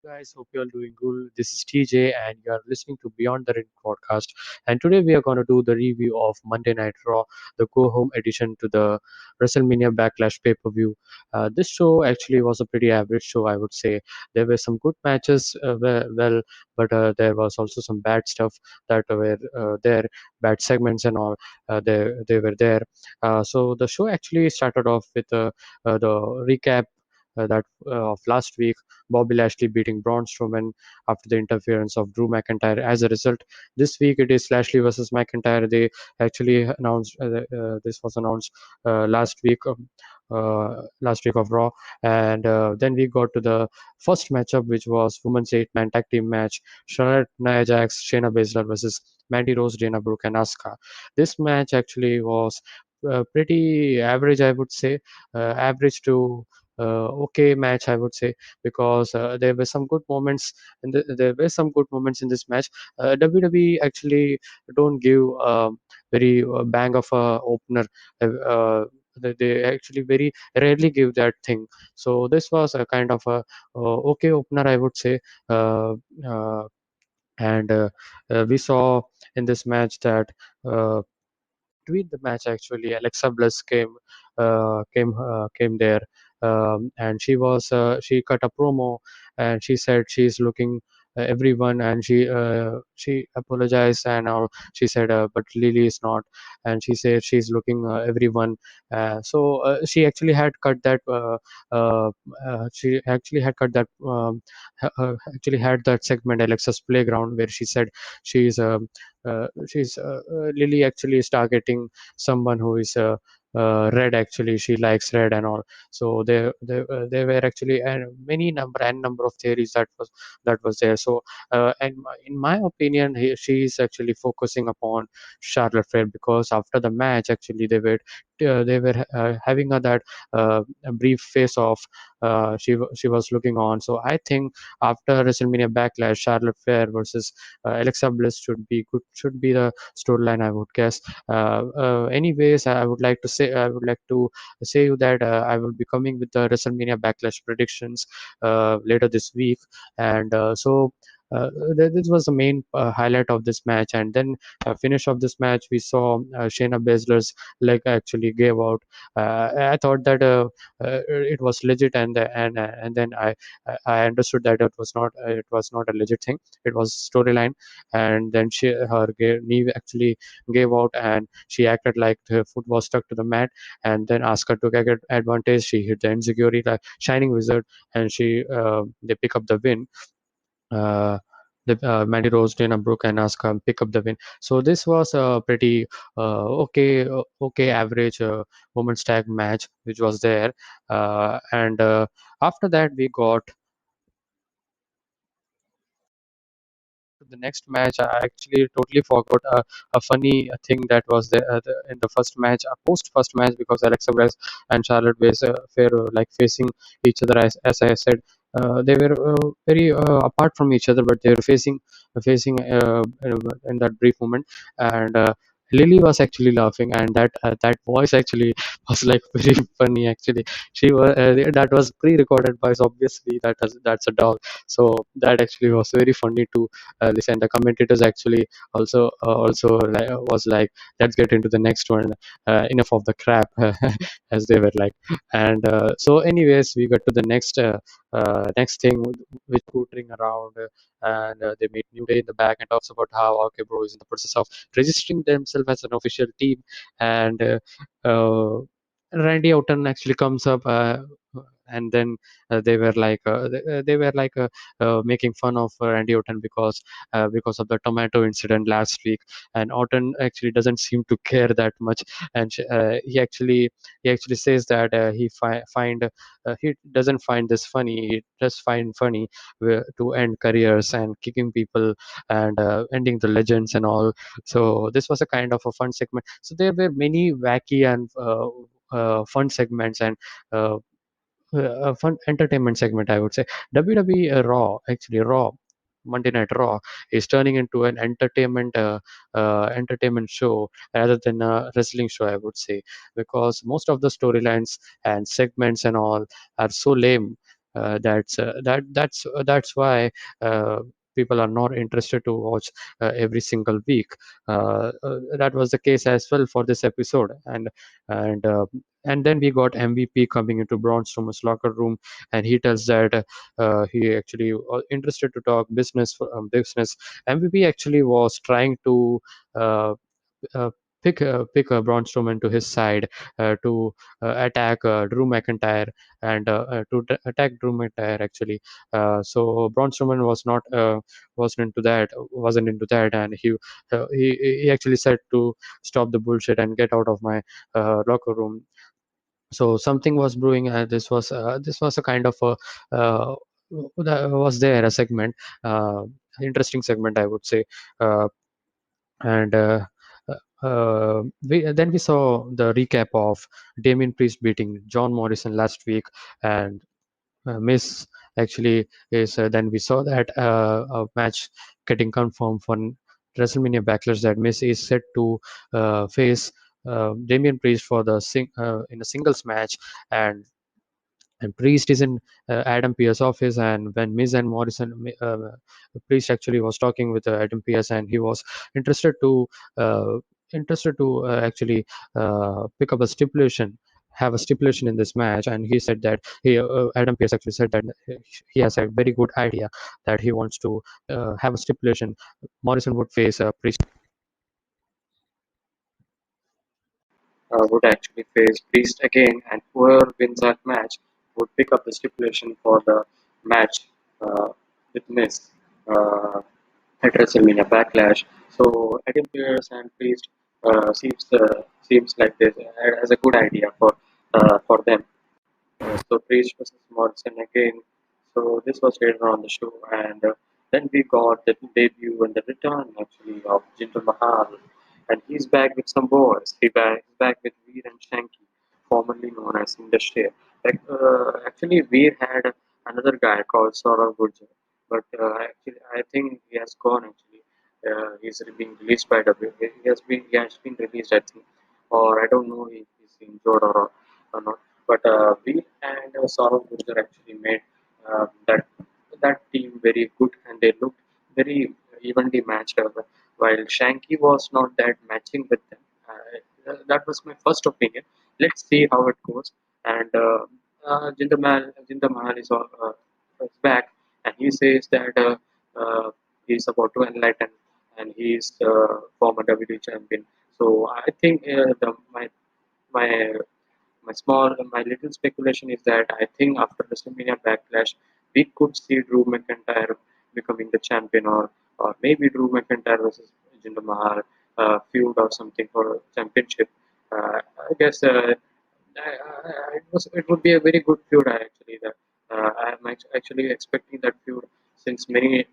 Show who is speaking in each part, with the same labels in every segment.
Speaker 1: guys, hope you are doing good. This is TJ, and you are listening to Beyond the Ring podcast. And today we are going to do the review of Monday Night Raw, the go-home edition to the WrestleMania Backlash pay-per-view. This show actually was a pretty average show, I would say. There were some good matches, but there was also some bad stuff that were there, bad segments and all. They were there. So the show actually started off with the recap. Of last week, Bobby Lashley beating Braun Strowman after the interference of Drew McIntyre. As a result, this week it is Lashley versus McIntyre. They actually announced this was announced last week. Last week of Raw, and then we got to the first matchup, which was women's eight-man tag team match: Charlotte, Nia Jax, Shayna Baszler versus Mandy Rose, Dana Brooke, and Asuka. This match actually was pretty average, I would say, average to okay match, I would say, because there were some good moments there were some good moments in this match. WWE actually don't give very bang of a opener. They actually very rarely give that thing. So this was a kind of a okay opener, I would say. Uh, uh, and We saw in this match that. Between the match, actually Alexa Bliss came there, and she cut a promo, and she said she's looking everyone, and she apologized, and she said but Lily is not, and she said she's looking everyone. She actually had cut that uh, she actually had cut that actually had that segment, Alexa's Playground, where she said she's Lily actually is targeting someone who is red. Actually, she likes red and all. So there were actually many number of theories that was there. So in my opinion, she is actually focusing upon Charlotte Flair, because after the match, actually they were having that a brief face off. She was looking on. So I think after WrestleMania Backlash, Charlotte Flair versus Alexa Bliss should be the storyline, I would guess. Anyways, I would like to say you that I will be coming with the WrestleMania Backlash predictions later this week, and this was the main highlight of this match. And then finish of this match, we saw Shayna Baszler's leg actually gave out. I thought that it was legit, and then I understood that it was not a legit thing. It was storyline. And then her knee actually gave out, and she acted like her foot was stuck to the mat. And then Asuka took advantage. She hit the insecurity like Shining Wizard, and they pick up the win. Uh, Mandy Rose, Dana Brooke, and Asuka pick up the win. So this was a pretty okay average women's tag match which was there. And After that, we got the next match. I actually totally forgot a funny thing that was there in the first match, post first match, because Alexa Bliss and Charlotte Flair like facing each other. As I said, they were very apart from each other, but they were facing in that brief moment. And Lily was actually laughing, and that voice actually was like very funny. Actually, she was that was pre-recorded voice. Obviously, that's a dog. So that actually was very funny to listen. The commentators actually also was like, let's get into the next one. Enough of the crap, as they were like. And anyways, we got to the next thing, which hootering around, and they meet New Day in the back and talks about how okay bro is in the process of registering themselves as an official team. And uh, Randy Orton actually comes up, and then they were like making fun of Randy Orton because of the tomato incident last week. And Orton actually doesn't seem to care that much, and he actually says that he doesn't find this funny. He just find funny to end careers and kicking people and ending the legends and all. So this was a kind of a fun segment. So there were many wacky and fun segments, and uh, a fun entertainment segment, I would say. WWE Raw, Monday Night Raw is turning into an entertainment show rather than a wrestling show, I would say, because most of the storylines and segments and all are so lame. That's why people are not interested to watch every single week. That was the case as well for this episode. And then we got MVP coming into Braun Strowman's locker room, and he tells that he actually interested to talk business. MVP actually was trying to uh, uh, pick Braun Strowman to his side to attack Drew McIntyre and attack Drew McIntyre actually. So Braun Strowman wasn't into that, and he actually said to stop the bullshit and get out of my locker room. So something was brewing. This was a kind of a that was there a segment, uh, interesting segment, I would say. Uh, and then we saw the recap of Damien Priest beating John Morrison last week, and Miss actually is. Then we saw that a match getting confirmed for WrestleMania Backlash, that Miss is set to face Damien Priest for in a singles match. And Priest is in Adam Pearce's office, and when Miz and Priest actually was talking with Adam Pearce, and he was interested to uh, actually pick up a stipulation, have a stipulation in this match. And he said that Adam Pearce actually said that he has a very good idea, that he wants to have a stipulation. Morrison would face Priest.
Speaker 2: Would actually face Priest again, and whoever wins that match would pick up the stipulation for the match with Miz uh, at WrestleMania Backlash. So Adam Pearce and Priest seems like this as a good idea for them. So Priest versus Morrison again. So this was later on the show, and then we got the debut and the return actually of Jinder Mahal, and he's back with some boys. He's back with Veer and Shanky, formerly known as Industry. Actually, Veer had another guy called Saurav Gurjar, but actually I think he has gone actually. He's being released by WWE. He has been released, I think, or I don't know if he's injured or not. But we and Saurav Gurjar actually made that team very good, and they looked very evenly matched up. While Shanky was not that matching with them. That was my first opinion. Let's see how it goes. And Jinder Mahal is back, and he says that he's about to enlighten, and he's the former WWE champion. So I think my my little speculation is that I think after WrestleMania Backlash, we could see Drew McIntyre becoming the champion, or maybe Drew McIntyre versus Jinder Mahal feud or something for championship. I guess it would be a very good feud actually. That I'm actually expecting that feud since many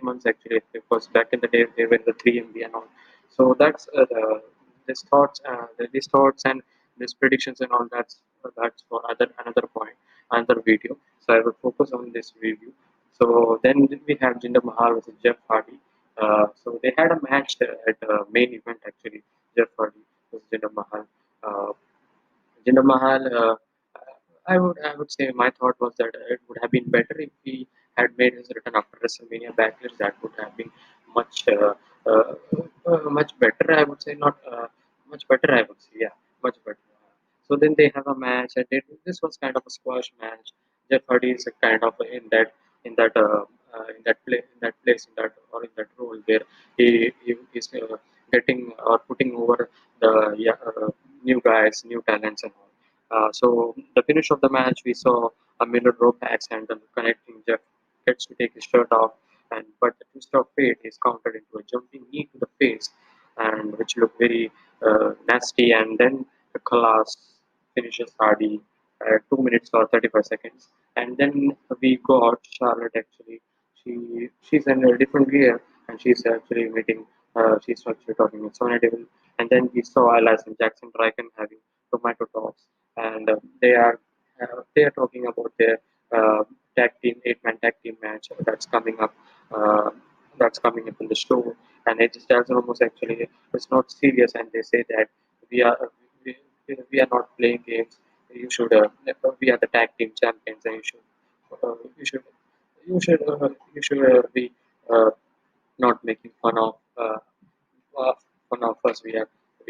Speaker 2: months actually, because back in the day they were the 3MB and all. So that's these thoughts and these predictions and all. That's for another point, another video. So I will focus on this review. So then we have Jinder Mahal versus Jeff Hardy. So they had a match at main event actually. Jeff Hardy versus Jinder Mahal. Uh, Jinder Mahal, I would say my thought was that it would have been better if he had made his return after WrestleMania Backlash. That would have been much uh, much better. I would say not much better. I would say yeah, much better. So then they have a match, and this was kind of a squash match. Jeff Hardy is a kind of in that place in that or in that role where he is getting or putting over the new guys, new talents and all. So the finish of the match, we saw a Miller rope axe handle connecting. Jeff gets to take his shirt off, and but the twist of fate is countered into a jumping knee to the face, and which looked very nasty. And then the class finishes Hardy at 2 minutes or 35 seconds. And then we got Charlotte actually. She's in a different gear, and she's actually meeting. She's actually talking with Sonya Deville. And then we saw Elias and Jackson Draken having tomato talks, and they are talking about their tag team 8-man tag team match that's coming up. Uh, that's coming up in the show, and it just almost actually it's not serious, and they say that we are we, we are not playing games. You should we are the tag team champions, and you should you should be uh, not making uh, fun of us. We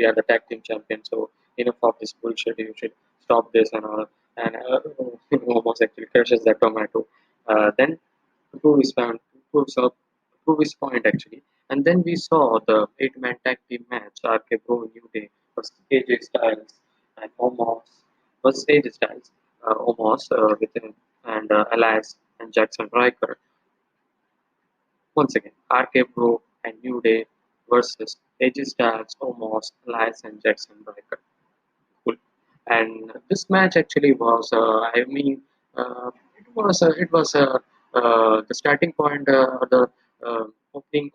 Speaker 2: are the tag team champions. So enough of this bullshit. You should stop this and all. And almost actually crushes that tomato. Then to prove his point, proves up, prove his point actually. And then we saw the eight-man tag team match: RK Bro, New Day versus AJ Styles and Omos versus AJ Styles, Omos and Elias and Jackson Riker. Once again, RK Bro and New Day versus AJ Styles, Omos, Elias and Jackson Riker. Cool. And this match actually was, the starting point, the opening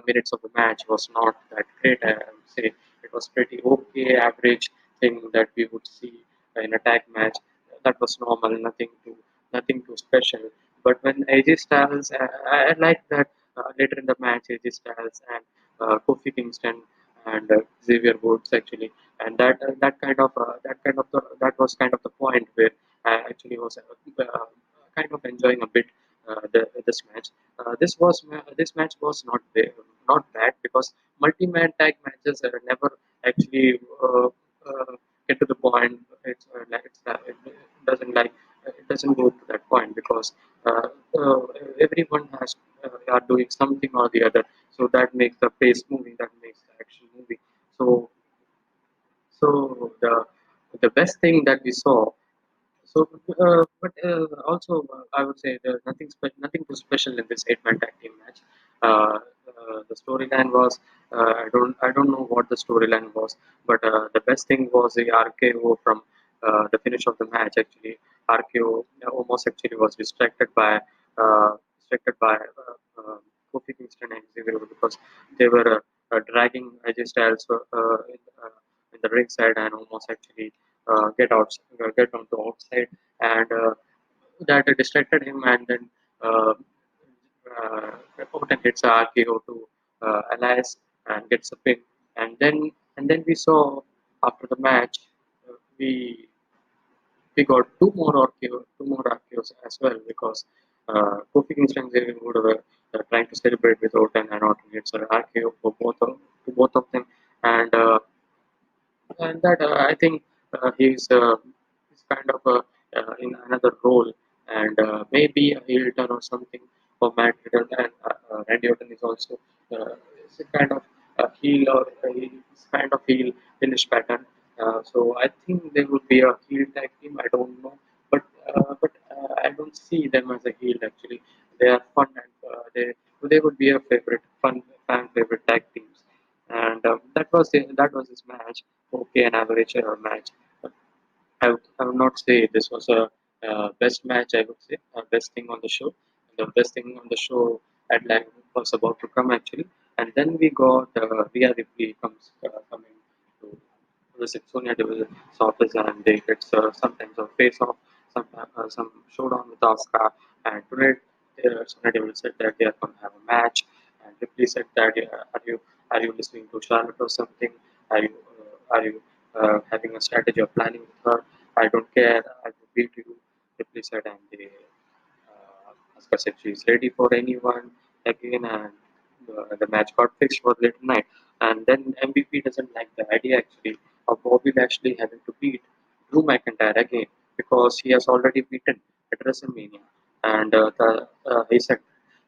Speaker 2: minutes of the match was not that great. I would say it was pretty okay, average thing that we would see in a tag match. That was normal, nothing too special. But when AJ Styles, I like that later in the match, AJ Styles and Kofi Kingston and Xavier Woods actually, and that was kind of the point where I actually was kind of enjoying a bit this match. This match was not bad because multi-man tag matches never actually get to the point. It doesn't go to that point because uh, uh, everyone are doing something or the other, so that makes the pace moving, that makes the action moving. So so the best thing that we saw. But also, I would say there's nothing too special in this eight-man tag team match. The storyline was, I don't know what the storyline was, but the best thing was the RKO from the finish of the match. Actually, RKO almost actually was distracted by Kofi Kingston and Xavier because they were dragging AJ Styles in the ringside and almost actually get onto outside, and that distracted him, and then uh, uh, Orton hits a RKO to Elias and gets a pin, and then we saw after the match, we got two more RKOs as well because Kofi Kingston and Xavier Wood were trying to celebrate with Orton, and Orton gets an RKO both of them, and and that I think he's kind of in another role, and maybe a heel turn or something for Matt Riddle, and Randy Orton is also is a kind of a heel, or he's kind of heel finish pattern. So I think there will be a heel tag team. I don't know, but I don't see them as a heel actually. They are fun, and they would be a favorite fun fan favorite tag teams, and that was his match. Okay, an average match. I would not say this was a best match. I would say best thing on the show. The best thing on the show at like was about to come actually, and then we got Rhea Ripley coming to visit Sonya Deville's office, and they get sometimes a face off, some showdown with Asuka, and today Sonya Deville said that they are going to have a match, and Ripley said that are you listening to Charlotte or something? Are you having a strategy or planning with her? I don't care. I will beat you. Ripley said, and Asuka said she is ready for anyone again, and the match got fixed for later night. And then MVP doesn't like the idea actually of Bobby Lashley having to beat Drew McIntyre again because he has already beaten at WrestleMania, and he said,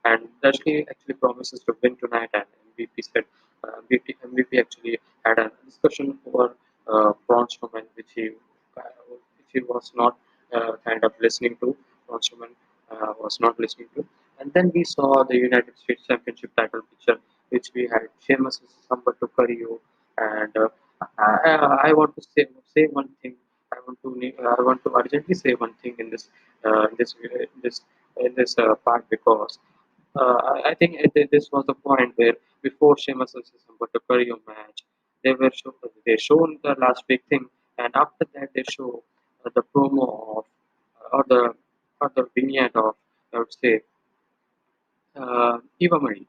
Speaker 2: and Lashley actually promises to win tonight, and MVP said MVP actually had a discussion over Braun Strowman, which he was not kind of listening to. Braun Strowman was not listening to. And then we saw the United States Championship title picture, which we had Sheamus versus Humberto Carrillo, and I want to say one thing. I want to urgently say one thing in this part because I think this was the point where before Sheamus versus Humberto Carrillo match, they shown the last big thing, and after that they show the promo of or the vignette of, I would say, Eva Marie.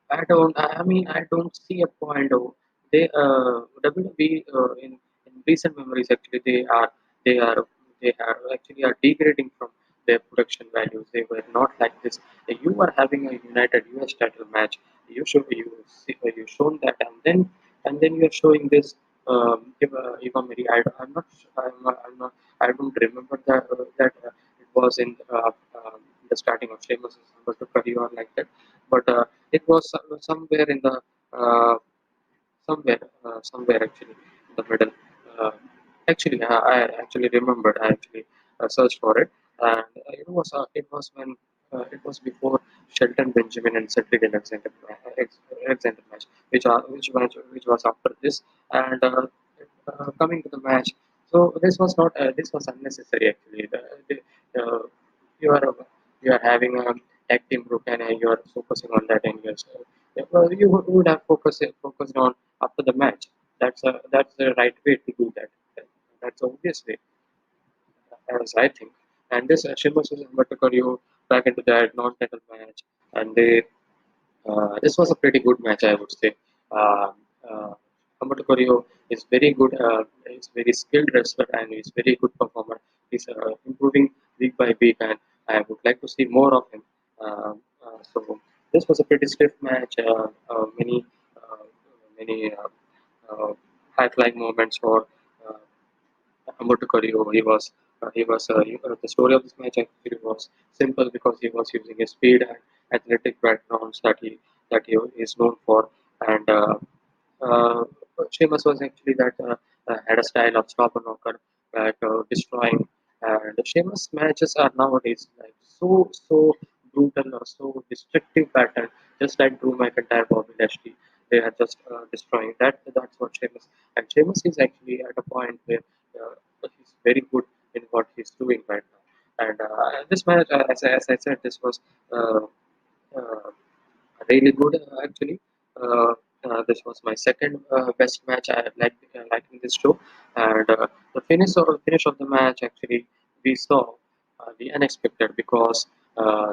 Speaker 2: I mean, I don't see a point of they WWE in recent memories actually they are they are actually are degrading from their production values. They were not like this. You are having a United US title match. You shown that, and then you are showing this. Eva Marie, I'm not, I'm not, I don't remember that it was in the starting of Sheamus' career or like that, but it was somewhere in the uh, somewhere actually in the middle. Uh, I actually remembered. I actually searched for it, and it was when it was before Shelton Benjamin and Cedric Alexander match, which was after this, and coming to the match. So this was unnecessary actually. Uh, you are you are having a tag team group and you are focusing on that, and you would have focused on after the match. That's the right way to do that. That's the obvious way, as I think. And this Sheamus versus Humberto Carrillo back into that non-title match, and this was a pretty good match, I would say. Uh, uh, Humberto Carrillo is very good. He's very skilled wrestler and he's very good performer. He's improving week by week, and I would like to see more of him. So this was a pretty stiff match. Uh, many high-flying moments for uh, Humberto Carrillo. The story of this match actually was simple because he was using his speed and athletic backgrounds that he is known for, and uh, Sheamus was actually that had a style of stop and knocker, like destroying. And Sheamus matches are nowadays like so brutal or so destructive pattern, just like Drew McIntyre, Bobby Lashley. They are just destroying. That's what Sheamus. And Sheamus is actually at a point where he's very good in what he's doing right now. And this match, as I said, this was. Uh, really good actually. This was my second best match I like in this show, and the finish of the match actually we saw the unexpected because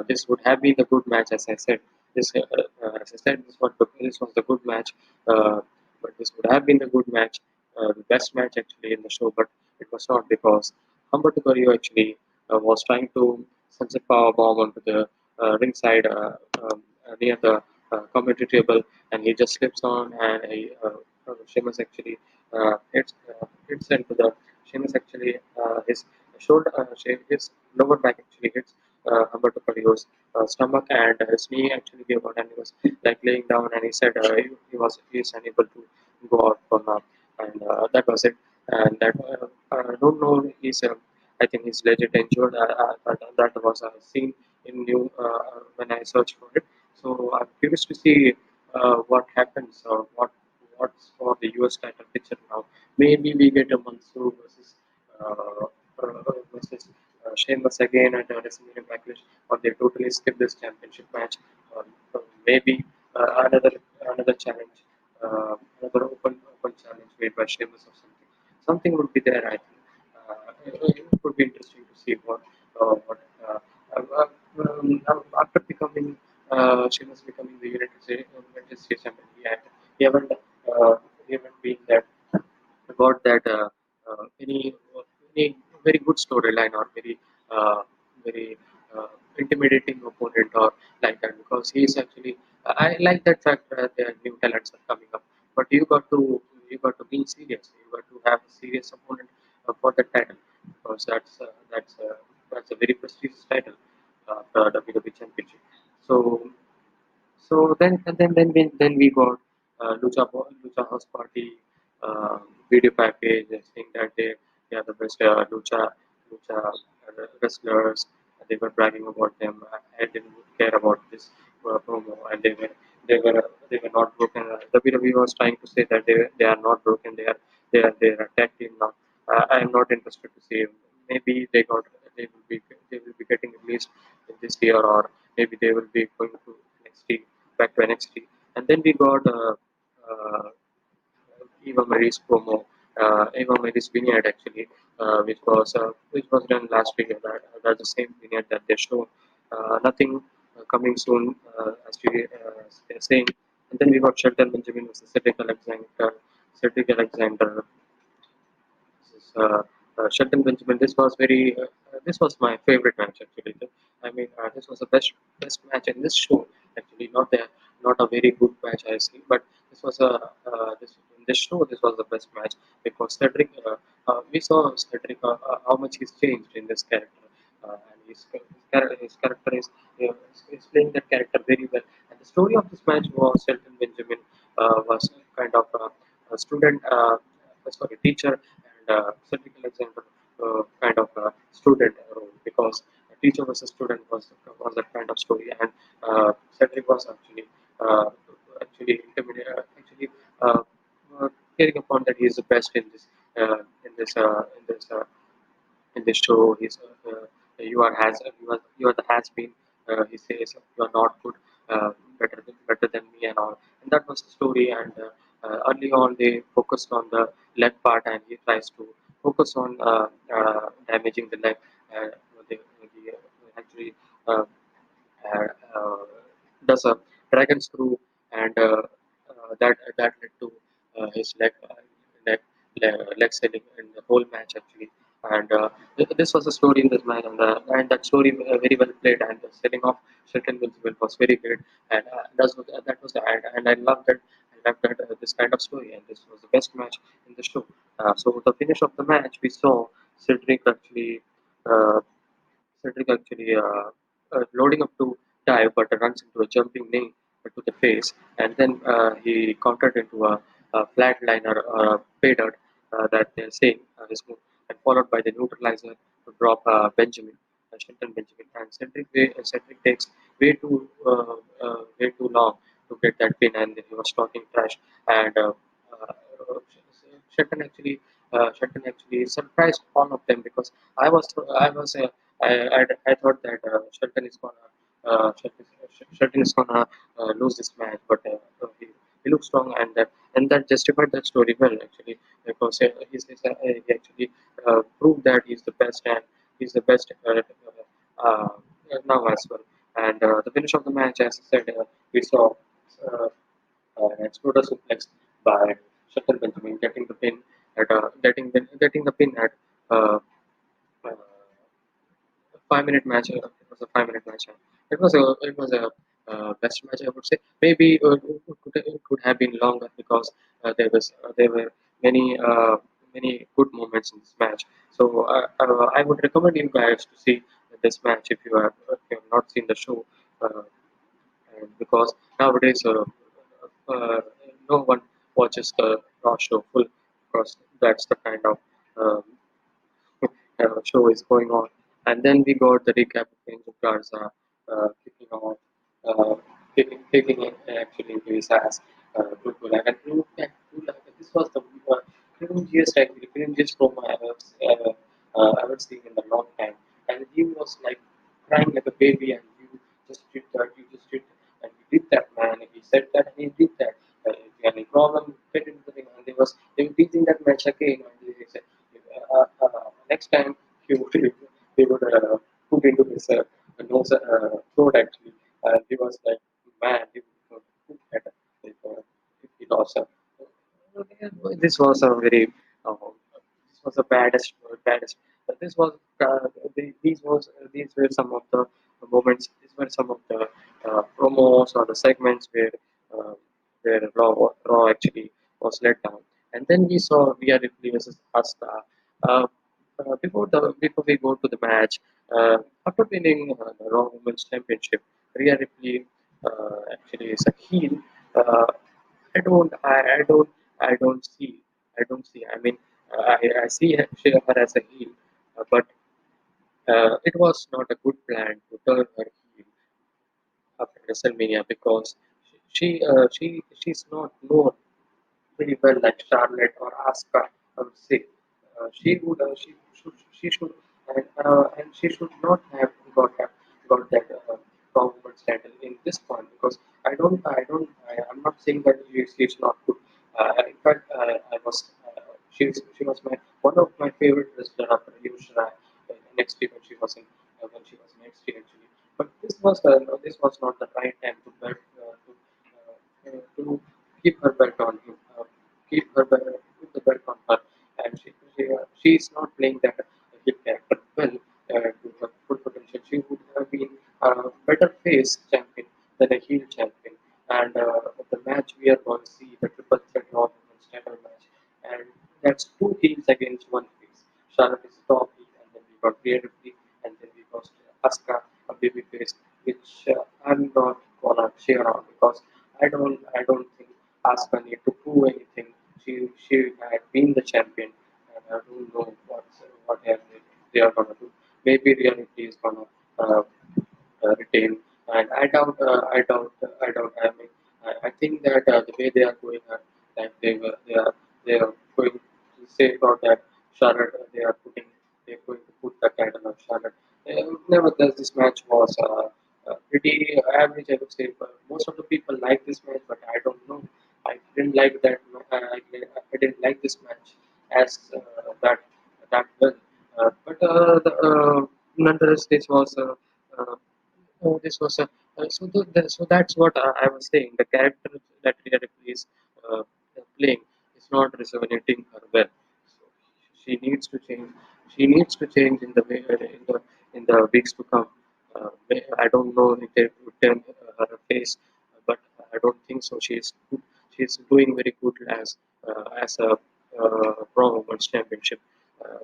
Speaker 2: this would have been the good match as I said. This was the good match, uh, but this would have been the good match, the best match actually in the show, but it was not because Humberto Carrillo actually was trying to send a power bomb onto the ringside near the commentary table, and he just slips on, and Sheamus actually hits into the Sheamus actually his lower back actually hits Humberto Carrillo's stomach, and his knee actually gave out, and he was like laying down, and he said he is unable to go out for now, and that was it. And that I don't know. I think he's legit injured. That was a scene in new when I searched for it. So I'm curious to see what happens or what's for the US title picture now. Maybe we get a Mansoor versus Sheamus again at WrestleMania Backlash, or they totally skip this championship match, or maybe another challenge, another open challenge made by Sheamus or something. Something would be there, I think. It would be interesting to see what after becoming Sheamus becoming the United States champion. We haven't uh, we haven't been that got that any very good storyline or very uh, intimidating opponent or like that, because he is actually I like that fact that there are new talents are coming up, but you got to be serious. You got to have a serious opponent for the title, because that's a very prestigious title, the WWE Championship. So then we got Lucha House Party video package. I think that they are the best lucha wrestlers. They were bragging about them. I didn't care about this promo, and they were not broken. WWE was trying to say that they are not broken. They are a tag team now. I am not interested to see. Maybe they will be getting released in this year, or maybe they will be going to NXT, back to NXT. And then we got Eva Marie's promo, Eva Marie's vignette actually, which was done last week. That's the same vignette that they show. Nothing coming soon, as they're saying. And then we got Shelton Benjamin versus Cedric Alexander. Cedric Alexander Shelton Benjamin. This was my favorite match actually. I mean, this was the best match in this show actually. Not a very good match I see, but this was a this in this show this was the best match because Cedric. We saw Cedric how much he's changed in this character, and his character is playing that character very well. And the story of this match was Shelton Benjamin was kind of a student, sorry, teacher, and Cedric Alexander kind of student role because a teacher versus student was that kind of story, and Cedric was uh, actually uh, caring upon that he is the best in this show. You are the has been. He says you are not good, better than me and all. And that was the story. And early on, they focused on the leg part, and he tries to focus on damaging the leg. Uh, they actually uh, uh, uh, does a dragon screw, and that led to his leg, leg selling in the whole match actually. And this was a story in this match, and that story very well played, and the selling of Shelton Wilson was very great, and that was the and I love that. I love that this kind of story, and this was the best match in the show. So the finish of the match, we saw Cedric actually uh, loading up to dive, but runs into a jumping knee to the face, and then he countered into a flatliner or a pay dirt that they're saying his move, and followed by the neutralizer to drop Shelton Benjamin. And Cedric takes way too long to get that pin, and he was talking trash, and Shelton actually surprised all of them because I was I was I thought that Shelton is gonna lose this match, but he looks strong, and that justified that story well actually because he actually proved that he's the best, and he's the best now as well. And the finish of the match, as I said, we saw uh, an exploder suplex by Shelton Benjamin getting the pin at uh, uh, 5 minute match. It was a 5 minute match. It was a best match I would say. Maybe it could have been longer because there were many many good moments in this match. So I would recommend you guys to see this match if you have not seen the show. Uh, and because nowadays uh, no one watches the Raw show full because that's the kind of um, show is going on. And then we got the recap of Angel Garza kicking off, uh, kicking in actually into his ass. Good to like, and this was the cringiest promo ever seen in a long time. And he was like crying like a baby, and you just did, and you did that, man. And he said that, and he did that. If you have any problem, get into the ring. And they were beating that match again, and they said, next time he would put into his nose throat actually. And he was like, man, he would put that if he lost. This was a very this was the baddest. This was these were some of the moments. These were some of the promos or the segments uh, where Raw actually was let down. And then we saw Rhea Ripley versus Asuka. Uh, before we go to the match, after winning the Raw Women's Championship, Rhea Ripley actually is a heel. Uh, I don't, I don't, I don't see. I mean, I see her as a heel, but it was not a good plan to turn her heel after WrestleMania because she's not known pretty well like Charlotte or Asuka. I would say she should and she should not have got that compliment title in this point because I'm not saying that she's not good. In fact, I was she was my one of my favorite wrestler after Yusha in NXT when she was in NXT actually. But this was not the right time to to keep her belt on him, keep her belt, put the belt on her, and she is not playing that hit character well to her full potential. She would have been a better face champion than a heel champion. And the match we are going to see, the triple threat Raw Women's title match, and that's two heels against one face. Charlotte is top heel, and then we got Rhea Ripley, and then we got Asuka, a baby face, which I'm not gonna cheer on because I don't think Asuka need to prove anything. She had been the champion, and I don't know they are gonna do. Maybe reality is gonna uh, retain. And I mean, I think that the way they are going, like they are going to say about that Charlotte, they're going to put the title on Charlotte. Nevertheless, this match was pretty average, I would say. But most of the people like this match, but I don't know. I didn't like that. I didn't like this match as that well. Nonetheless, uh, this was a so that's what I was saying. The character that Rhea Ripley is uh, playing is not resonating her well. So she needs to change. She needs to change in the way in the weeks to come. I don't know if they would turn her face, but I don't think so. She's doing very good as a Raw Women's Championship. Uh,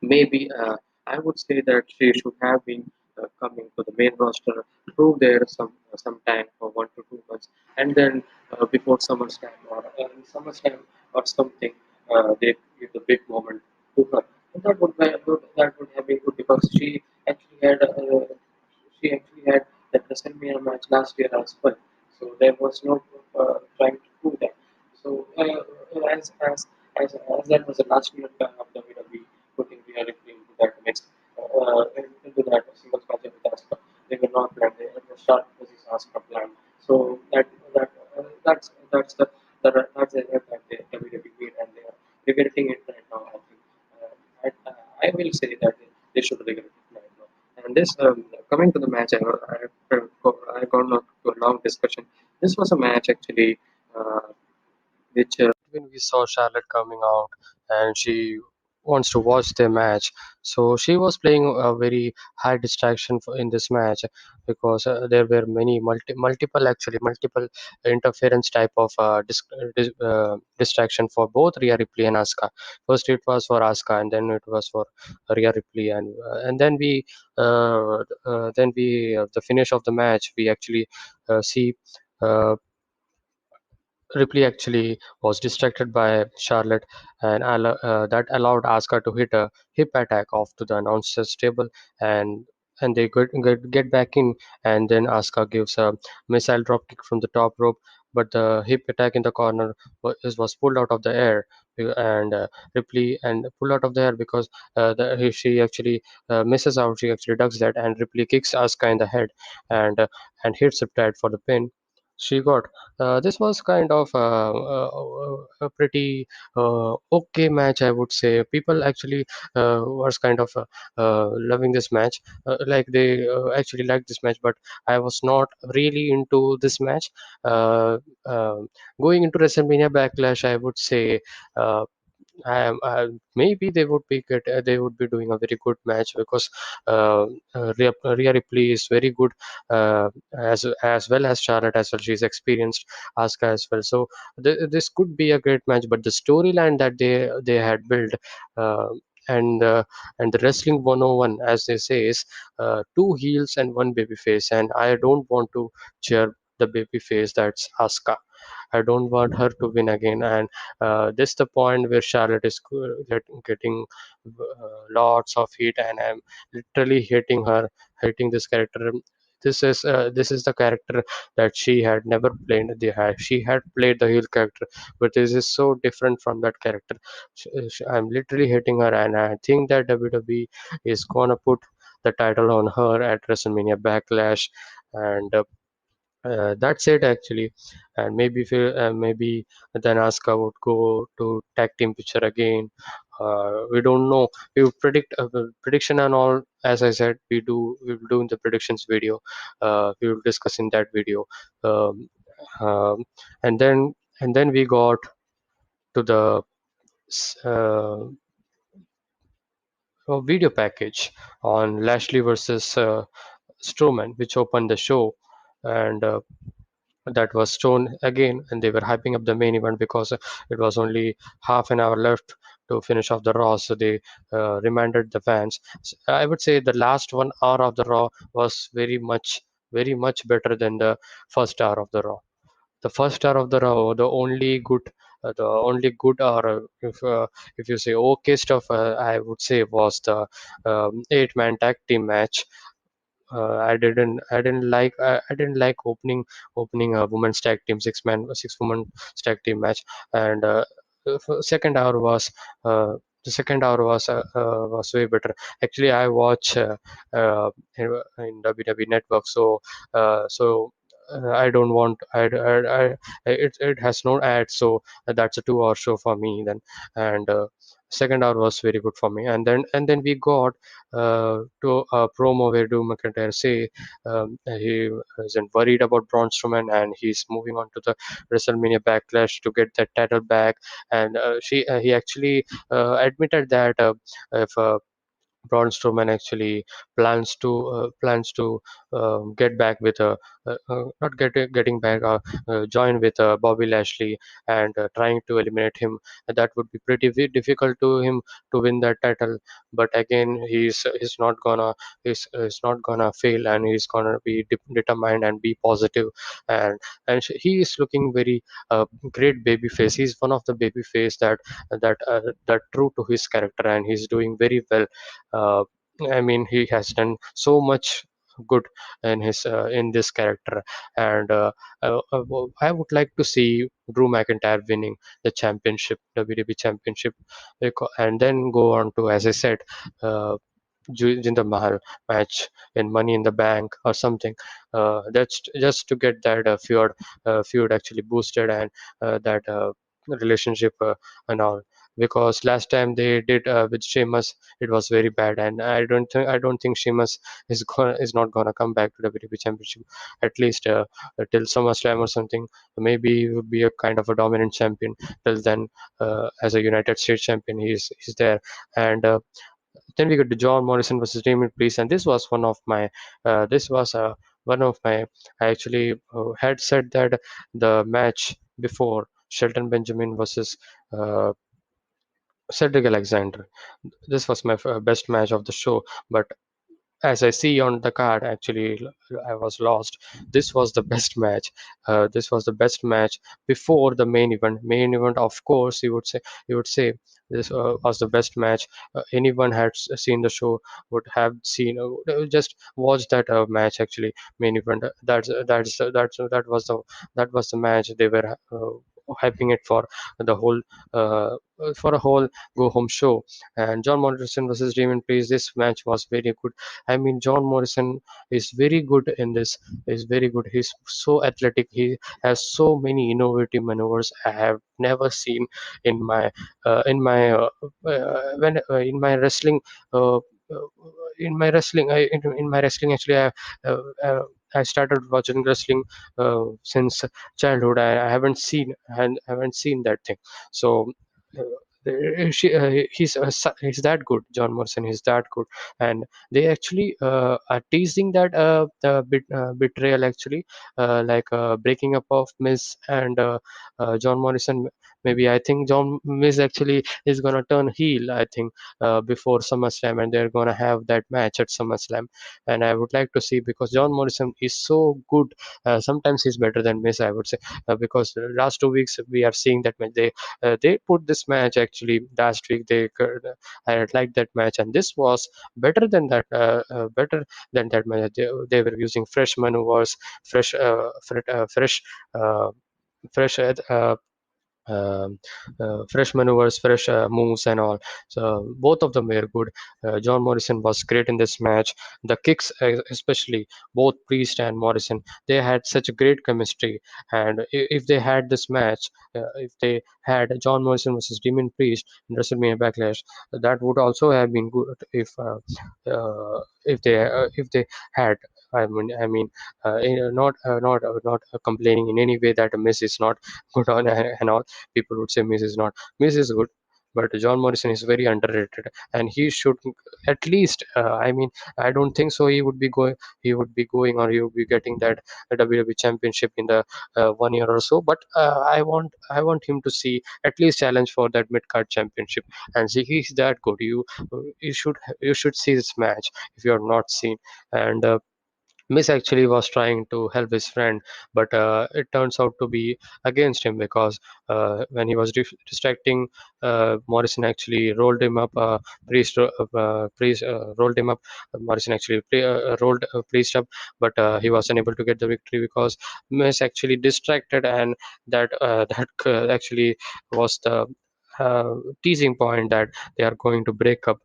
Speaker 2: Maybe I would say that she should have been coming to the main roster, prove there some time for 1 to 2 months, and then before SummerSlam or SummerSlam or something, they give the big moment to her. And that would be good. That would have been good because she actually had that WrestleMania match last year as well. So there was no trying to prove that. So as that was the last minute of WWE putting reality into that mix, into that singles match with Asuka, they were not planned. They were start versus Asuka plan. So that's the error that the WWE made, and they are regretting it right now. I think. I will say that they should regret it right now. And this coming to the match, I got not to a long discussion. This was a match actually, which
Speaker 1: When we saw Charlotte coming out and she wants to watch the match, so she was playing a very high distraction in this match because there were multiple interference type of distraction for both Rhea Ripley and Asuka. First it was for Asuka, and then it was for Rhea Ripley, and then we the finish of the match we actually see. Uh, Ripley actually was distracted by Charlotte, and that allowed Asuka to hit a hip attack off to the announcer's table, and they get back in, and then Asuka gives a missile drop kick from the top rope, but the hip attack in the corner was pulled out of the air, and Ripley and pulled out of the air because she actually misses out. She actually ducks that, and Ripley kicks Asuka in the head, and hits her tight for the pin. She got this was kind of a pretty okay match, I would say. People actually was kind of loving this match. Like they actually liked this match, but I was not really into this match. Uh, um Going into WrestleMania Backlash, I would say uh, maybe they would be doing a very good match because Rhea Ripley is very good as well as Charlotte as well. She's experienced, Asuka as well. So this could be a great match, but the storyline that they had built. Uh, and and the wrestling 101, as they say, is two heels and one baby face, and I don't want to cheer the baby face, that's Asuka. I don't want her to win again. And this is the point where Charlotte is getting lots of heat, and I'm literally hating her, hating this character. This is the character that she had never played. She had played the heel character, but this is so different from that character. I'm literally hating her, and I think that WWE is gonna put the title on her at WrestleMania Backlash, and that's it actually. And maybe then Asuka would go to tag team picture again. We don't know. We will predict prediction and all. As I said, we will do in the predictions video. We will discuss in that video. Um, um, and then we got to the s- uh, a video package on Lashley versus Strowman, which opened the show, and that was shown again, and they were hyping up the main event because it was only half an hour left to finish off the Raw, so they reminded the fans. I would say the last 1 hour of the Raw was very much better than the first hour of the Raw. The first hour of the Raw, the only good or if you say okay stuff, I would say was the 8-man tag team match. I didn't like opening a women's tag team, 6 woman tag team match. And second hour was uh, the second hour was way better. Actually, I watch in WWE Network, so I don't want it has no ads, so that's a 2 hour show for me then. And second hour was very good for me. And then we got to a promo where Drew McIntyre say he isn't worried about Braun Strowman and he's moving on to the WrestleMania Backlash to get that title back. And he actually admitted that if Braun Strowman actually plans to get back with not getting back join with Bobby Lashley and trying to eliminate him. That would be pretty difficult to him to win that title. But again, he's not gonna fail, and he's gonna be determined and be positive. And he is looking very great baby face. He's one of the baby face that true to his character, and he's doing very well. uh, I mean, he has done so much good in this character. And I would like to see Drew McIntyre winning the championship, WWE championship, and then go on to, as I said, uh, Jinder Mahal match in Money in the Bank or something. That's just to get that feud actually boosted, and that relationship and all. Because last time they did with Sheamus, it was very bad, and I don't think Sheamus is not gonna come back to WWE Championship, at least till SummerSlam or something. Maybe he would be a kind of a dominant champion. Till then, as a United States champion, he's there. And then we got the John Morrison versus Damien Priest, and this was one of my. I actually had said that the match before Shelton Benjamin versus uh, Cedric Alexander. This was my best match of the show, but as I see on the card, actually, I was lost. This was the best match. This was the best match before the main event. Main event, of course, you would say this was the best match. Anyone had seen the show would have seen. Just watch that match. Actually, main event. That was the match they were hyping it uh, for a whole go home show. And John Morrison versus Damien Priest. This match was very good. I mean, John Morrison is very good in this. Is very good. He's so athletic. He has so many innovative maneuvers I have never seen in my wrestling. Uh, uh, in my wrestling, actually, I started watching wrestling since childhood. I haven't seen that thing. So. He's that good. John Morrison is that good. And they actually are teasing that betrayal, actually, like breaking up of Miz and John Morrison. Maybe I think John Miz actually is gonna turn heel, I think, before SummerSlam, and they're gonna have that match at SummerSlam. And I would like to see, because John Morrison is so good. Sometimes he's better than Miz, I would say, because the last 2 weeks we are seeing that match. They put this match actually last week. I liked that match, and this was better than that. Better than that match. They were using fresh maneuvers, fresh, uh, fresh fresh maneuvers, fresh moves, and all. So both of them were good. John Morrison was great in this match. The kicks, especially both Priest and Morrison, they had such a great chemistry. And if they had this match, if they had John Morrison versus Demon Priest in WrestleMania Backlash, that would also have been good if they had. I mean, not complaining in any way that a Miz is not good on and all. People would say Miz is not. Miz is good. but John Morrison is very underrated, and he should at least. I mean, I don't think so. He would be going, or he would be getting that WWE Championship in the 1 year or so. But I want him to see at least challenge for that mid card championship, and see he's that good. You should see this match if you have not seen, and. Miss actually was trying to help his friend, but it turns out to be against him because when he was distracting, Morrison actually rolled him up. Priest rolled him up. Morrison actually rolled Priest up, but he was unable to get the victory because Miss actually distracted, and that actually was the teasing point that they are going to break up.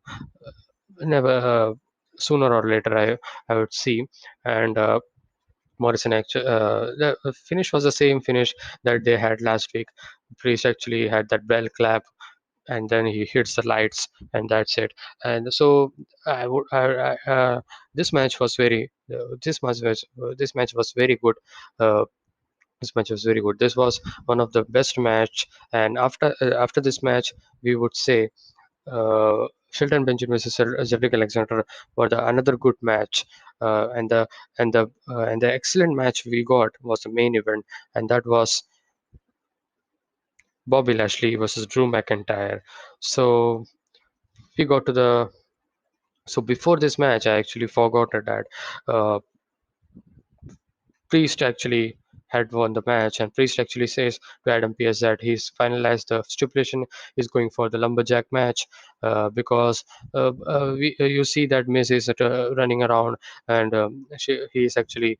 Speaker 1: Never sooner or later, I would see, and. Morrison actually, the finish was the same finish that they had last week. Priest actually had that bell clap, and then he hits the lights, and that's it. And so I would, this match was this match was very good. Uh, this match was very good. This was one of the best match, and after this match, we would say Shelton Benjamin versus Cedric Alexander were another good match, and the excellent match we got was the main event, and that was Bobby Lashley versus Drew McIntyre. So we got to the so before this match, I actually forgot that uh, Priest actually had won the match, and Priest actually says to Adam Pearce that he's finalized the stipulation, is going for the lumberjack match because you see that Miz is running around, and he is actually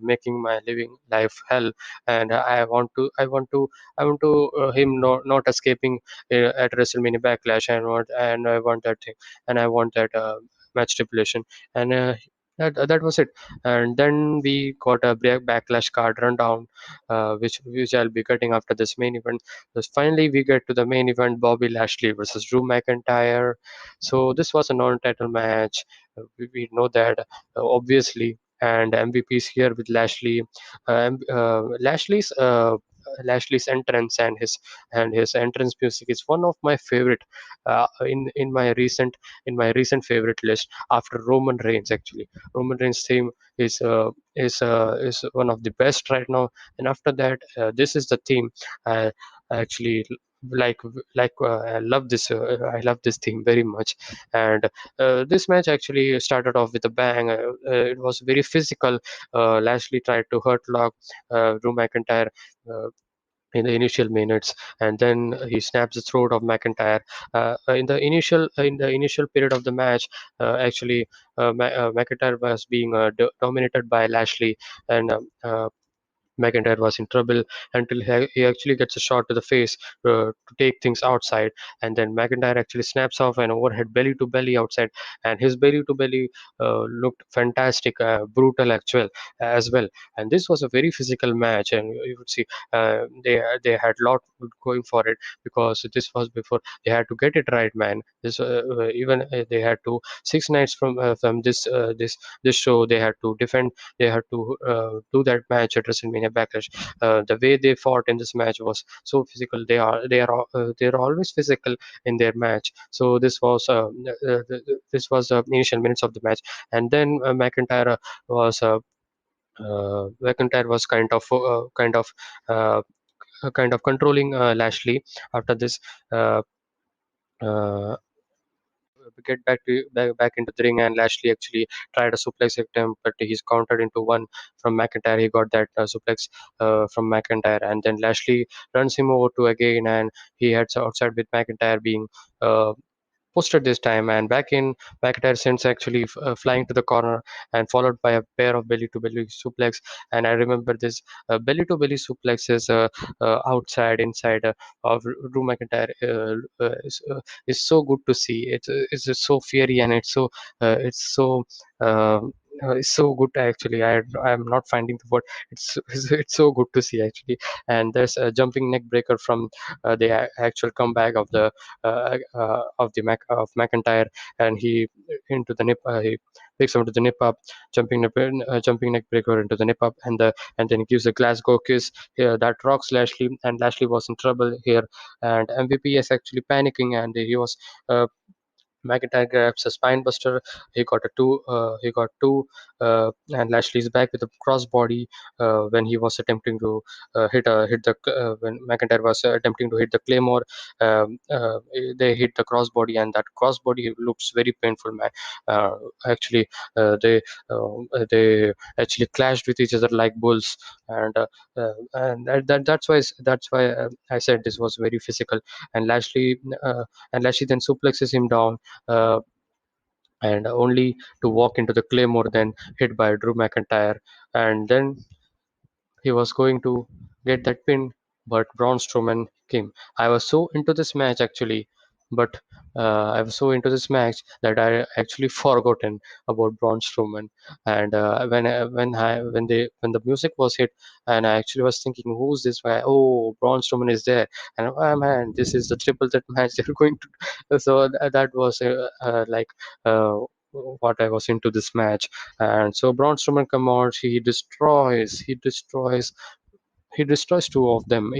Speaker 1: making my living life hell, and I want to him not escaping at WrestleMania Backlash, and I want that thing, and I want that match stipulation, and that was it. And then we got a backlash card rundown, which I'll be getting after this main event. So finally, we get to the main event: Bobby Lashley versus Drew McIntyre. So this was a non-title match. We know that obviously, and MVP is here with Lashley. Lashley's entrance and his entrance music is one of my favorite in my recent favorite list after Roman Reigns. Actually, Roman Reigns theme is one of the best right now. And after that, this is the theme I actually like I love this theme very much. And this match actually started off with a bang. It was very physical. Lashley tried to hurt lock Drew McIntyre in the initial minutes, and then he snaps the throat of McIntyre. In the initial period of the match, actually, McIntyre was being dominated by Lashley, and McIntyre was in trouble until he actually gets a shot to the face to take things outside, and then McIntyre actually snaps off an overhead belly to belly outside, and his belly to belly looked fantastic, brutal actual as well. And this was a very physical match, and you would see they had lot going for it because this was before they had to get it right, man. This even they had to 6 nights from this show they had to defend, they had to do that match at WrestleMania Backlash. The way they fought in this match was so physical. They are always physical in their match. So this was the initial minutes of the match, and then McIntyre was uh, kind of controlling Lashley after this. Uh, uh, get back into the ring, and Lashley actually tried a suplex attempt, but he's countered into one from McIntyre. He got that suplex from McIntyre, and then Lashley runs him over to again, and he heads outside with McIntyre being uh, posted this time, and back in McIntyre sends actually flying to the corner and followed by a pair of belly to belly suplex. And I remember this belly to belly suplexes outside inside of Drew McIntyre is so good to see. It's just so fiery, and uh, it's so good actually. I'm not finding the word. It's so good to see actually. And there's a jumping neck breaker from the actual comeback of McIntyre, and he into the nip. picks him to the nip up, jumping neck breaker into the nip up, and then he gives a Glasgow kiss here that rocks Lashley, and Lashley was in trouble here, and MVP is actually panicking, and he was. McIntyre grabs a spine buster. He got a two. He got two, and Lashley's back with a crossbody when he was attempting to hit the when McIntyre was attempting to hit the claymore. They hit the crossbody, and that crossbody looks very painful. Man, actually, they actually clashed with each other like bulls, and that's why I said this was very physical. And Lashley then suplexes him down, uh, and only to walk into the Claymore, then hit by Drew McIntyre, and then he was going to get that pin, but Braun Strowman came. I was so into this match actually, but I was so into this match that I actually forgotten about Braun Strowman. And when the music was hit, and I actually was thinking, who's this guy? Oh, Braun Strowman is there, and oh man, this is the triple threat match they're going to. So that was like. What I was into this match, and so Braun Strowman come out, he destroys two of them.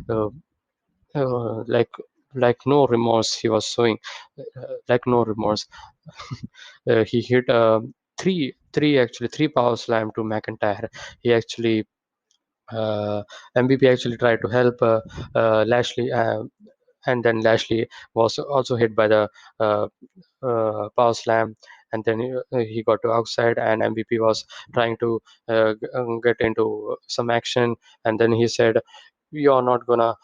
Speaker 1: Uh, like no remorse he was showing, like no remorse. He hit three power slam to McIntyre. He actually MVP actually tried to help Lashley, and then Lashley was also hit by the uh, power slam, and then he got to outside, and MVP was trying to get into some action, and then he said, you're not gonna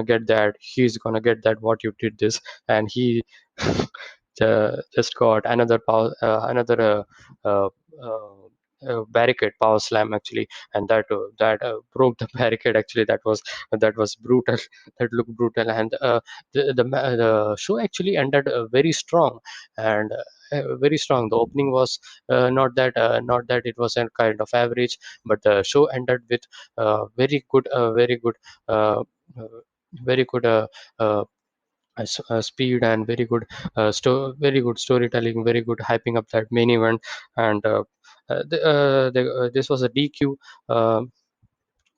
Speaker 1: get that, he's gonna get that what you did this, and he just got another uh, uh, barricade power slam actually, and that broke the barricade actually. That was brutal. That looked brutal, and the show actually ended very strong, and very strong. The opening was not that it was a kind of average, but the show ended with uh, uh, very good uh, speed, and very good storytelling, very good hyping up that main event. And this was a DQ. Uh,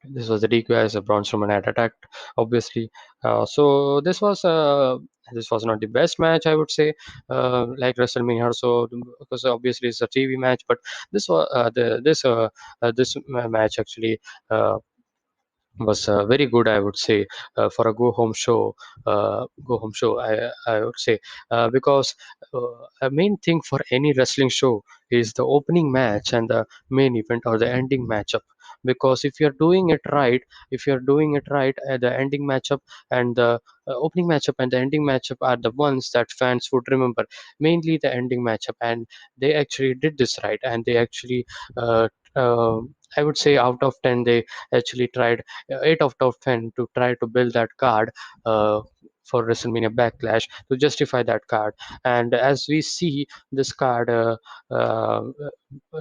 Speaker 1: this was the DQ as a Braun Strowman had attacked, obviously. This was not the best match, I would say, like WrestleMania. So because obviously it's a TV match, but this match actually. Was very good, I would say, for a go home show, I would say, because a main thing for any wrestling show is the opening match and the main event or the ending matchup. Because if you're doing it right, the ending matchup and the opening matchup and the ending matchup are the ones that fans would remember, mainly the ending matchup. And they actually did this right, and they actually uh, uh, I would say out of 10 they actually tried 8 out of 10 to try to build that card for WrestleMania Backlash to justify that card. And as we see this card, uh,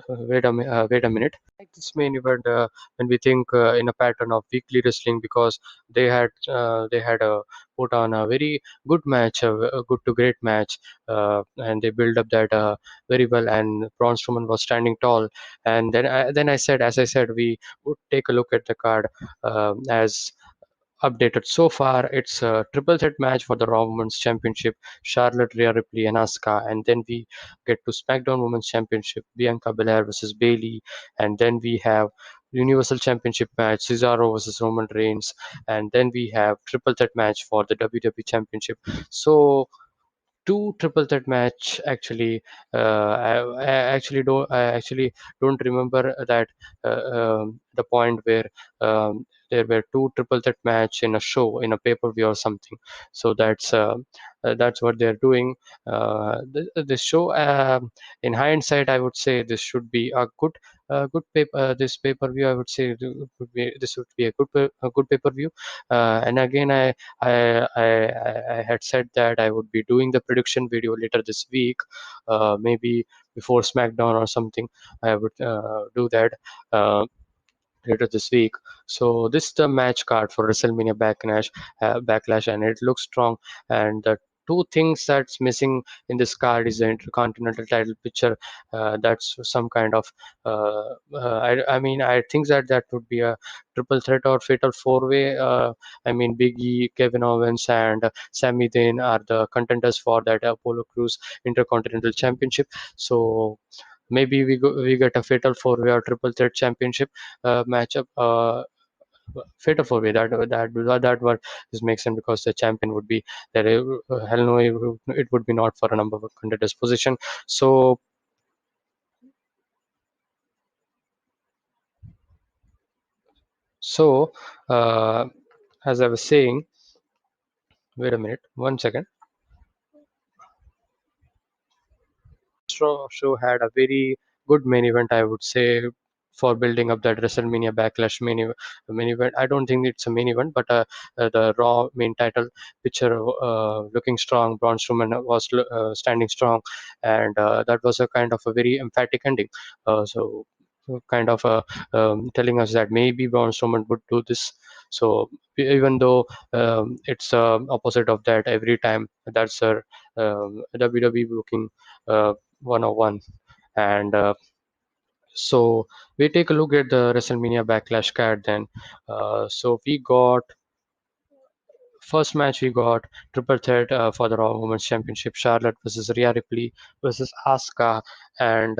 Speaker 1: wait a minute. Like this main event, when we think in a pattern of weekly wrestling, because they had put on a very good match, a good to great match, and they build up that very well. And Braun Strowman was standing tall, and then I said, as I said, we would take a look at the card as updated. So far, it's a triple threat match for the Raw Women's Championship, Charlotte, Rhea Ripley, and Asuka. And then we get to SmackDown Women's Championship, Bianca Belair versus Bailey. And then we have Universal Championship match, Cesaro versus Roman Reigns. And then we have triple threat match for the WWE Championship. So two triple threat match actually. I actually don't remember that the point where there were two triple threat match in a show, in a pay-per-view or something. So that's what they're doing. This show, in hindsight, I would say this should be a good paper. This pay-per-view, I would say, this would be a good pay-per-view. And again, I had said that I would be doing the prediction video later this week, maybe before SmackDown or something. I would do that later this week. So this is the match card for WrestleMania Backlash, and it looks strong. And the two things that's missing in this card is the intercontinental title picture. That's some kind of I mean, I think that that would be a triple threat or fatal four way. I mean, Big E, Kevin Owens, and Sami Zayn are the contenders for that Apollo Crews Intercontinental Championship. So maybe we get a fatal four way or triple threat championship matchup. Fatal four way, that what is makes sense, because the champion would be there. Hell no, it would be not for a number of contenders position. So so uh, as I was saying, wait a minute, one second. Show had a very good main event, I would say, for building up that WrestleMania Backlash main event. I don't think it's a main event, but the Raw main title picture, looking strong. Braun Strowman was standing strong, and that was a kind of a very emphatic ending. So kind of telling us that maybe Braun Strowman would do this. So even though it's opposite of that every time, that's a WWE booking 101. And so we take a look at the WrestleMania Backlash card then. So we got first match, we got triple threat for the Raw Women's Championship: Charlotte versus Rhea Ripley versus Asuka, and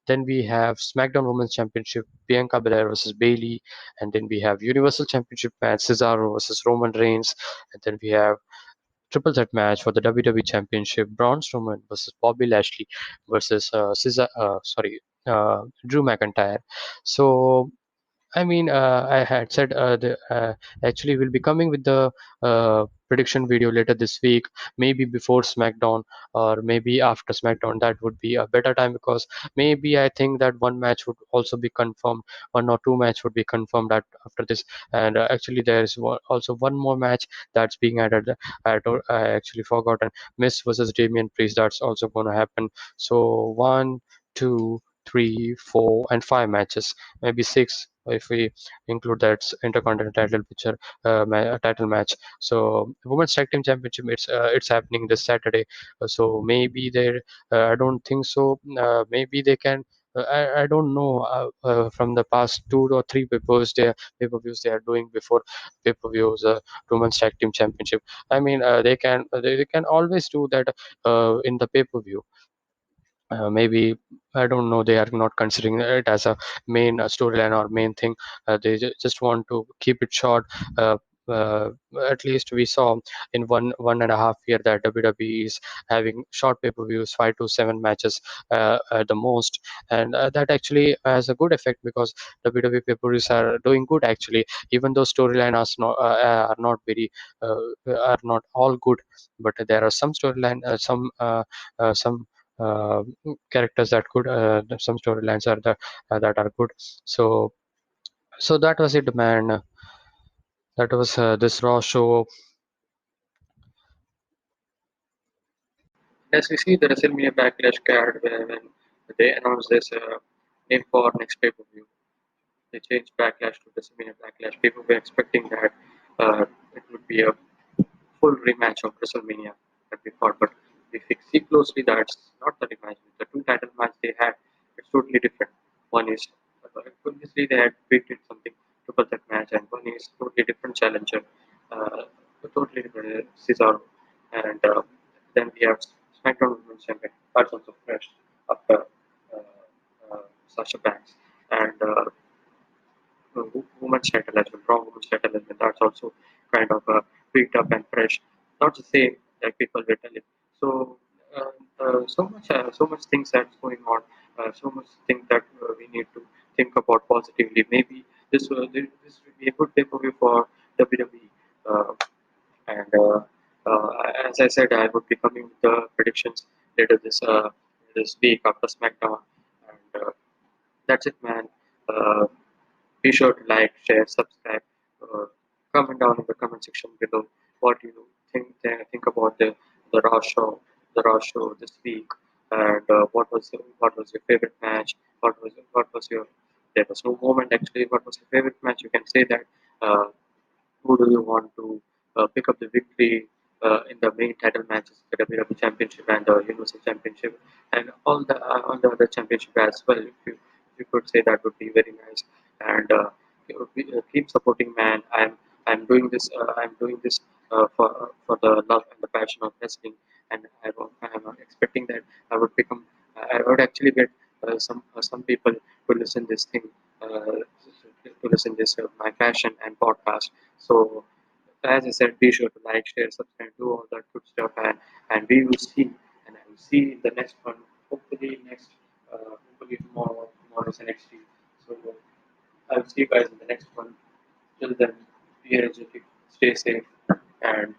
Speaker 1: then we have SmackDown Women's Championship: Bianca Belair versus Bayley, and then we have Universal Championship match: Cesaro versus Roman Reigns, and then we have triple threat match for the WWE Championship: Braun Strowman versus Bobby Lashley versus Drew McIntyre. So I mean, I had said actually we'll be coming with the prediction video later this week, maybe before SmackDown or maybe after SmackDown. That would be a better time, because maybe I think that one match would also be confirmed, one or two match would be confirmed after this. And actually, there is also one more match that's being added. I actually forgotten. Miss versus Damian Priest. That's also going to happen. So 1, 2, 3, 4, and 5 matches, maybe 6 if we include that intercontinental title picture, title match. So women's tag team championship, it's happening this Saturday. So maybe they, I don't think so. Maybe they can. I don't know. From the past 2 or 3 pay-per-views they are doing before pay-per-views, women's tag team championship. I mean, they can always do that in the pay-per-view. Maybe I don't know. They are not considering it as a main storyline or main thing. They just want to keep it short. Uh, uh, at least we saw in 1.5 year that WWE is having short pay-per-views, 5 to 7 matches at the most, and that actually has a good effect, because WWE pay-per-views are doing good actually, even though storyline are not very are not all good, but there are some storyline, some uh, characters that could some storylines are that are good. So that was it, man. That was this Raw show.
Speaker 2: As we see the WrestleMania Backlash card, when they announced this name for next pay per view, they changed Backlash to WrestleMania Backlash. People were expecting that it would be a full rematch of WrestleMania that we thought, but if we see closely, that's not the rematch. The two title match they had, it's totally different. One is obviously they had created something triple threat match, and one is totally different challenger, a totally different Cesaro, and then we have SmackDown Women's Champion, that's also fresh after Sasha Banks, and women's title as well, Raw women's title as well. That's also kind of picked up and fresh. Not the same like people were telling. So so much things that's going on. So much things that we need to think about positively. Maybe this will be a good pay per view for WWE. And as I said, I would be coming with the predictions later this week after SmackDown. And that's it, man. Uh, be sure to like, share, subscribe, comment down in the comment section below what you think about the Raw show this week, and what was your favorite match? What was your there was no moment actually. What was your favorite match? You can say that. Uh, who do you want to pick up the victory? in the main title matches, the WWE Championship and the Universal Championship, and all the other championship as well. If you could say, that would be very nice. And keep supporting, man. I'm doing this for the love and the passion of wrestling, and I'm expecting that I would become. I would actually get some people to listen this thing. To listen this my passion and podcast. So as I said, be sure to like, share, subscribe, do all that good stuff, and we will see, and I will see the next one. Hopefully tomorrow. Tomorrow is NXT. So I'll see you guys in the next one. Till then, be energetic, stay safe, and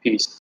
Speaker 2: peace.